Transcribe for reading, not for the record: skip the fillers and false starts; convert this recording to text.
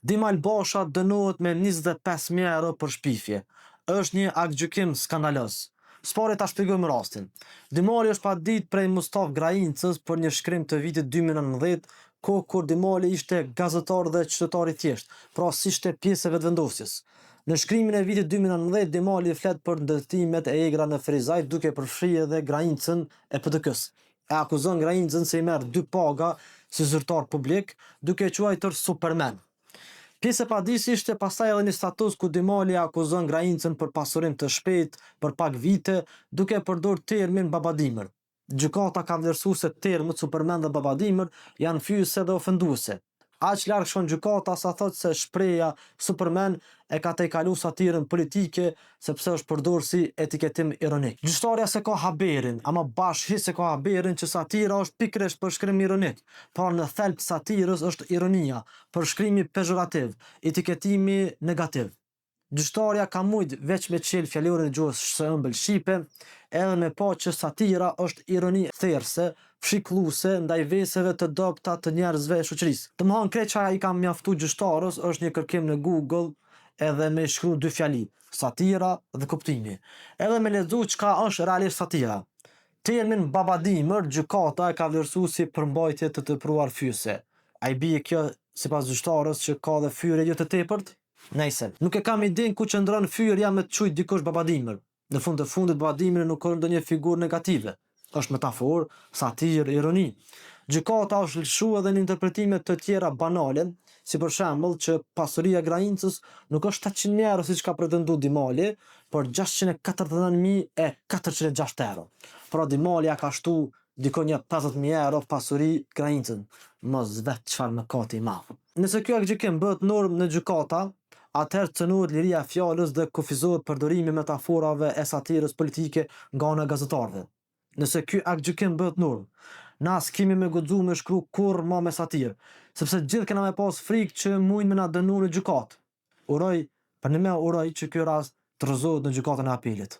Dima Albasha dënohet me 25.000 euro për shpifje. Është një aktgjykim skandalös. S'pari ta shpjegojmë rastin. Dimali është pa ditë prej Mustaf Grajincës për një shkrim të vitit 2019, kohë kur Dimali ishte gazetar dhe qytetar i thjesht, pra s'ishte pjesë e vetëvendosjes. Në shkrimin e vitit 2019, Dimali flet për ndërtimet e egra në Ferizaj duke përfshirë edhe Grajincën e PTK-s. E akuzon Grajincën se i merr 2 paga si zyrtar publik, duke e quajtur Superman. Pjesë e padisë ishte pastaj edhe një status ku Dimali akuzon Grajincën për pasurim të shpejtë për pak vite, duke përdorur termin babadimër. Gjykata ka vlerësuar se termët Superman dhe babadimër janë fyese dhe ofenduese. Aq larg shkon gjykata sa thot se shpreha Superman e ka tejkalu satirën politike sepse është përdorur si etiketim ironik. Gjyqtarja se ka haberin, ama bashkë se ka haberin që satira është pikërisht përshkrim ironik. Pra në thelb satirës është ironia, përshkrimi pejorativ, etiketimi negativ. Gjyqtarja ka mujt veç me qel fjalorin e gjuhës së ëmbël shqipe, edhe me pa që satira është ironi therrse, fshiklluse ndaj veseve të dobta të njerëzve e shoqërisë. Domthon krejt çfarë i ka mjaftu gjyqtarës është një kërkim në Google edhe me shkru 2 fjali, satira dhe kuptimi. Edhe me lexu çka është realisht satira. Termin babadimër gjykata e ka vlerësuar si përmbajtje të tepruar fyese. A i bie kjo sipas gjyqtarës që ka dhe fyre jo të tepërt? Nejse, nuk e kam idenë ku qëndron fyrja me të quajt dikush babadimër. Në fund të fundit babadimri nuk ka ndonjë figurë negative. Është metaforë, satirë, ironi. Gjykata është lëshuar edhe në interpretime të tjera banale, si për shembull që pasuria e Grajincës nuk është 700.000 euro siç ka pretenduar Dimali, por 649.406 euro. Pra Dimali ja ka shtu dikon një 50.000 euro pasuri Grajincën. Mos vet çfarë mëkati i madh. Nëse ky aktgjykim bëhet normë në gjykata, atëherë cënohet liria e fjalës dhe kufizohet përdorimi metaforave e satirës politike nga ana e gazetarëve. Nëse ky aktgjykim bëhet normë, na s'kemi me guxu me shkru kurrë më me satirë, sepse gjithë kena me pas frikë që mujnë me na dënu në gjykatë. Uroj që ky rast të rrezohet në gjykatën e apelit.